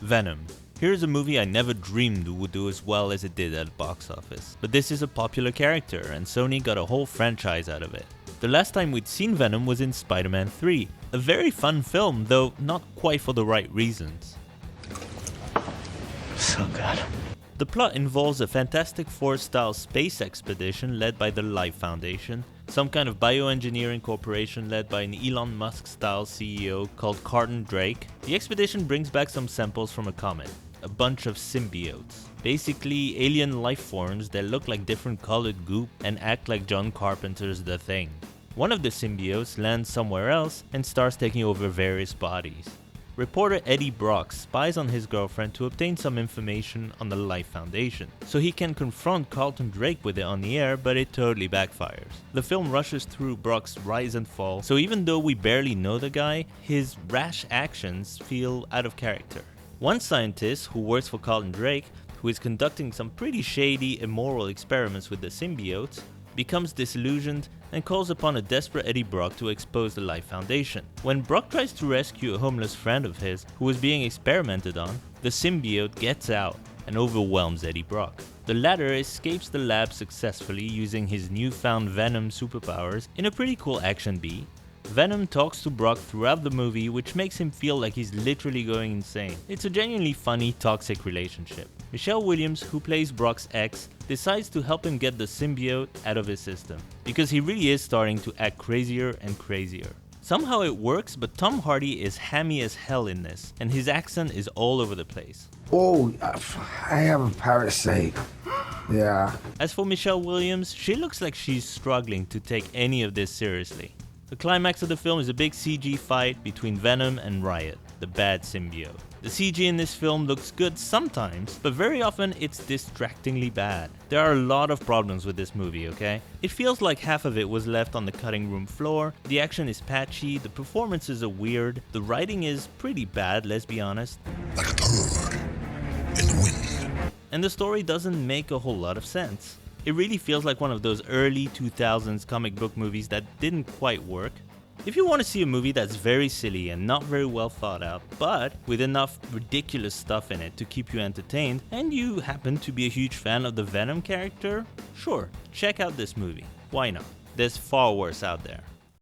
Venom. Here's a movie I never dreamed would do as well as it did at the box office. But this is a popular character, and Sony got a whole franchise out of it. The last time we'd seen Venom was in Spider-Man 3. A very fun film, though not quite for the right reasons. So good. The plot involves a Fantastic Four-style space expedition led by the Life Foundation, some kind of bioengineering corporation led by an Elon Musk-style CEO called Carton Drake. The expedition brings back some samples from a comet, a bunch of symbiotes. Basically, alien life forms that look like different colored goop and act like John Carpenter's The Thing. One of the symbiotes lands somewhere else and starts taking over various bodies. Reporter Eddie Brock spies on his girlfriend to obtain some information on the Life Foundation, so he can confront Carlton Drake with it on the air, but it totally backfires. The film rushes through Brock's rise and fall, so even though we barely know the guy, his rash actions feel out of character. One scientist who works for Carlton Drake, who is conducting some pretty shady, immoral experiments with the symbiotes, becomes disillusioned and calls upon a desperate Eddie Brock to expose the Life Foundation. When Brock tries to rescue a homeless friend of his who is being experimented on, the symbiote gets out and overwhelms Eddie Brock. The latter escapes the lab successfully using his newfound Venom superpowers in a pretty cool action beat. Venom talks to Brock throughout the movie, which makes him feel like he's literally going insane. It's a genuinely funny, toxic relationship. Michelle Williams, who plays Brock's ex, decides to help him get the symbiote out of his system, because he really is starting to act crazier and crazier. Somehow it works, but Tom Hardy is hammy as hell in this, and his accent is all over the place. Oh, I have a parasite. Yeah. As for Michelle Williams, she looks like she's struggling to take any of this seriously. The climax of the film is a big CG fight between Venom and Riot, the bad symbiote. The CG in this film looks good sometimes, but very often it's distractingly bad. There are a lot of problems with this movie, okay? It feels like half of it was left on the cutting room floor, the action is patchy, the performances are weird, the writing is pretty bad, let's be honest. Like a bird in the wind. And the story doesn't make a whole lot of sense. It really feels like one of those early 2000s comic book movies that didn't quite work. If you want to see a movie that's very silly and not very well thought out, but with enough ridiculous stuff in it to keep you entertained, and you happen to be a huge fan of the Venom character, sure, check out this movie. Why not? There's far worse out there.